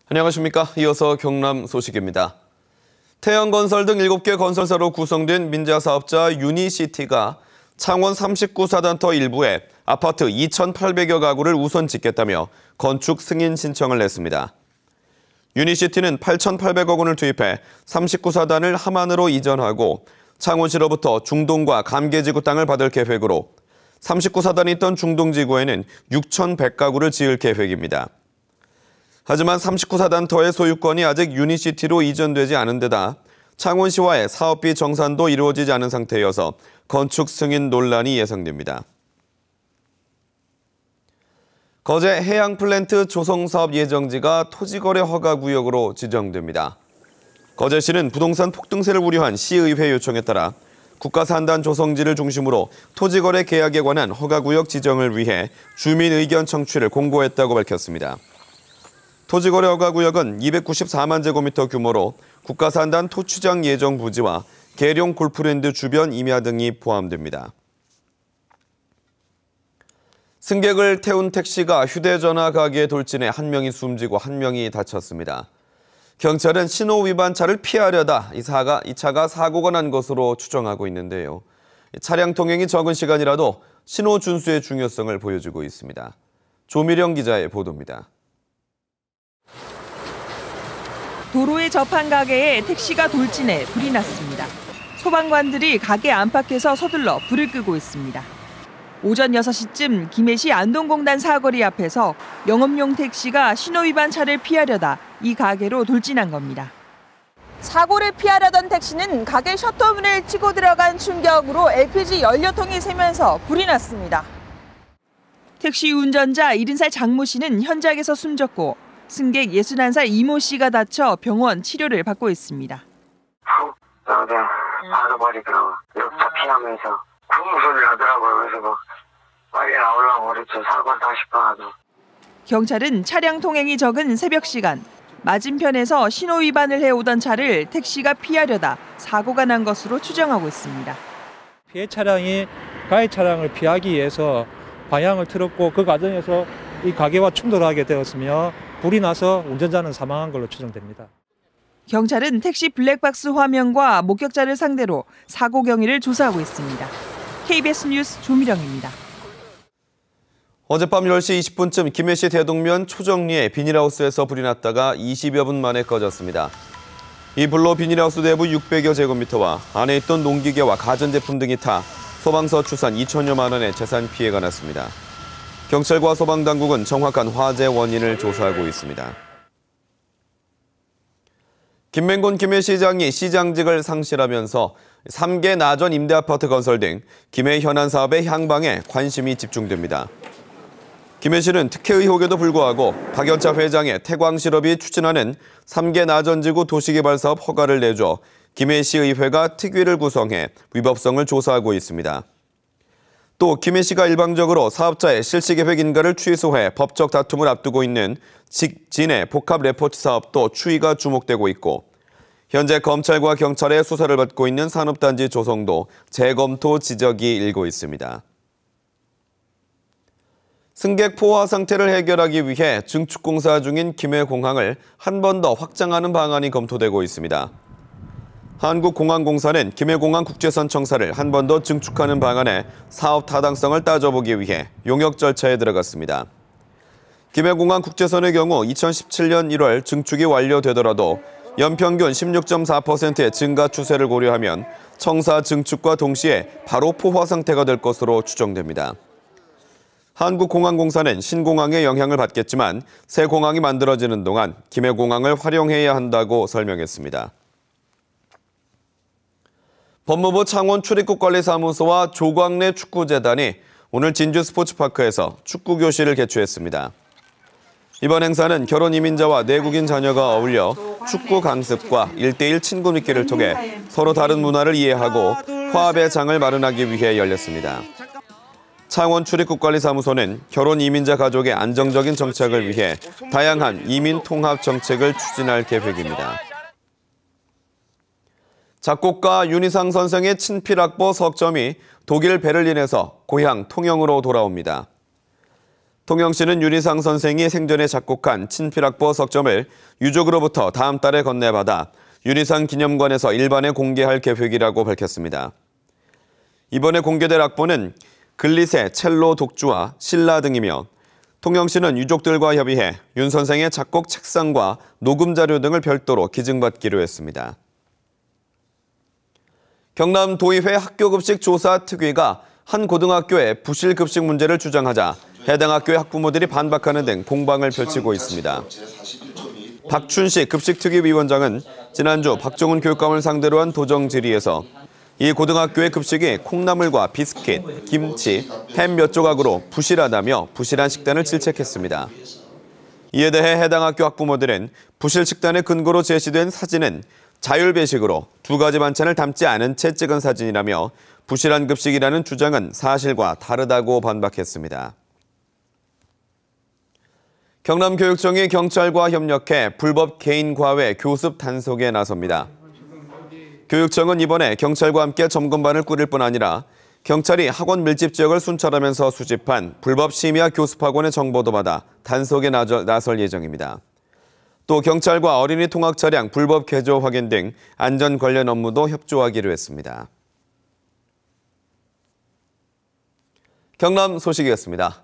안녕하십니까. 이어서 경남 소식입니다. 태양건설 등 7개 건설사로 구성된 민자사업자 유니시티가 창원 39사단터 일부에 아파트 2,800여 가구를 우선 짓겠다며 건축 승인 신청을 냈습니다. 유니시티는 8,800억 원을 투입해 39사단을 함안으로 이전하고 창원시로부터 중동과 감계지구 땅을 받을 계획으로 39사단이 있던 중동지구에는 6,100가구를 지을 계획입니다. 하지만 39사단터의 소유권이 아직 유니시티로 이전되지 않은 데다 창원시와의 사업비 정산도 이루어지지 않은 상태여서 건축 승인 논란이 예상됩니다. 거제 해양플랜트 조성사업 예정지가 토지거래 허가구역으로 지정됩니다. 거제시는 부동산 폭등세를 우려한 시의회 요청에 따라 국가산단 조성지를 중심으로 토지거래 계약에 관한 허가구역 지정을 위해 주민 의견 청취를 공고했다고 밝혔습니다. 토지거래 허가구역은 294만 제곱미터 규모로 국가산단 토추장 예정 부지와 계룡 골프랜드 주변 임야 등이 포함됩니다. 승객을 태운 택시가 휴대전화 가게에 돌진해 한 명이 숨지고 한 명이 다쳤습니다. 경찰은 신호 위반 차를 피하려다 이 차가 사고가 난 것으로 추정하고 있는데요. 차량 통행이 적은 시간이라도 신호 준수의 중요성을 보여주고 있습니다. 조미령 기자의 보도입니다. 도로에 접한 가게에 택시가 돌진해 불이 났습니다. 소방관들이 가게 안팎에서 서둘러 불을 끄고 있습니다. 오전 6시쯤 김해시 안동공단 사거리 앞에서 영업용 택시가 신호위반 차를 피하려다 이 가게로 돌진한 겁니다. 사고를 피하려던 택시는 가게 셔터문을 치고 들어간 충격으로 LPG 연료통이 새면서 불이 났습니다. 택시 운전자 70살 장모 씨는 현장에서 숨졌고 승객 61살 이모 씨가 다쳐 병원 치료를 받고 있습니다. 푹 그냥 받아버리더라고. 역차 피하면서 쿵 소리를 하더라고요. 그래서 뭐 빨리 나오려고 그랬죠. 사고다 싶어가지고. 경찰은 차량 통행이 적은 새벽 시간 맞은편에서 신호 위반을 해오던 차를 택시가 피하려다 사고가 난 것으로 추정하고 있습니다. 피해 차량이 가해 차량을 피하기 위해서 방향을 틀었고 그 과정에서 이 가게와 충돌하게 되었으며 불이 나서 운전자는 사망한 걸로 추정됩니다. 경찰은 택시 블랙박스 화면과 목격자를 상대로 사고 경위를 조사하고 있습니다. KBS 뉴스 조미령입니다. 어젯밤 10시 20분쯤 김해시 대동면 초정리에 비닐하우스에서 불이 났다가 20여 분 만에 꺼졌습니다. 이 불로 비닐하우스 내부 600여 제곱미터와 안에 있던 농기계와 가전제품 등이 타 소방서 추산 2천여만 원의 재산 피해가 났습니다. 경찰과 소방당국은 정확한 화재 원인을 조사하고 있습니다. 김맹곤 김해시장이 시장직을 상실하면서 3개 나전 임대아파트 건설 등 김해 현안 사업의 향방에 관심이 집중됩니다. 김해시는 특혜 의혹에도 불구하고 박연차 회장의 태광실업이 추진하는 3개 나전지구 도시개발사업 허가를 내줘 김해시의회가 특위를 구성해 위법성을 조사하고 있습니다. 또 김해시가 일방적으로 사업자의 실시계획 인가를 취소해 법적 다툼을 앞두고 있는 직진해 복합레포츠 사업도 추이가 주목되고 있고 현재 검찰과 경찰의 수사를 받고 있는 산업단지 조성도 재검토 지적이 일고 있습니다. 승객 포화 상태를 해결하기 위해 증축공사 중인 김해공항을 한 번 더 확장하는 방안이 검토되고 있습니다. 한국공항공사는 김해공항 국제선 청사를 한 번 더 증축하는 방안에 사업 타당성을 따져보기 위해 용역 절차에 들어갔습니다. 김해공항 국제선의 경우 2017년 1월 증축이 완료되더라도 연평균 16.4%의 증가 추세를 고려하면 청사 증축과 동시에 바로 포화 상태가 될 것으로 추정됩니다. 한국공항공사는 신공항의 영향을 받겠지만 새 공항이 만들어지는 동안 김해공항을 활용해야 한다고 설명했습니다. 법무부 창원 출입국관리사무소와 조광래 축구재단이 오늘 진주 스포츠파크에서 축구교실을 개최했습니다. 이번 행사는 결혼 이민자와 내국인 자녀가 어울려 축구 강습과 1대1 친구 맺기를 통해 서로 다른 문화를 이해하고 화합의 장을 마련하기 위해 열렸습니다. 창원 출입국관리사무소는 결혼 이민자 가족의 안정적인 정착을 위해 다양한 이민 통합 정책을 추진할 계획입니다. 작곡가 윤희상 선생의 친필 악보 석점이 독일 베를린에서 고향 통영으로 돌아옵니다. 통영시는 윤희상 선생이 생전에 작곡한 친필악보 석점을 유족으로부터 다음 달에 건네받아 윤희상 기념관에서 일반에 공개할 계획이라고 밝혔습니다. 이번에 공개될 악보는 글리세, 첼로 독주와 신라 등이며 통영시는 유족들과 협의해 윤 선생의 작곡 책상과 녹음 자료 등을 별도로 기증받기로 했습니다. 경남 도의회 학교급식 조사 특위가 한 고등학교의 부실급식 문제를 주장하자 해당 학교의 학부모들이 반박하는 등 공방을 펼치고 있습니다. 박춘식 급식특위위원장은 지난주 박종훈 교육감을 상대로 한 도정 질의에서 이 고등학교의 급식이 콩나물과 비스킷, 김치, 햄 몇 조각으로 부실하다며 부실한 식단을 질책했습니다. 이에 대해 해당 학교 학부모들은 부실 식단의 근거로 제시된 사진은 자율배식으로 2가지 반찬을 담지 않은 채 찍은 사진이라며 부실한 급식이라는 주장은 사실과 다르다고 반박했습니다. 경남교육청이 경찰과 협력해 불법 개인 과외 교습 단속에 나섭니다. 교육청은 이번에 경찰과 함께 점검반을 꾸릴 뿐 아니라 경찰이 학원 밀집 지역을 순찰하면서 수집한 불법 심야 교습학원의 정보도 받아 단속에 나설 예정입니다. 또 경찰과 어린이 통학 차량 불법 개조 확인 등 안전 관련 업무도 협조하기로 했습니다. 경남 소식이었습니다.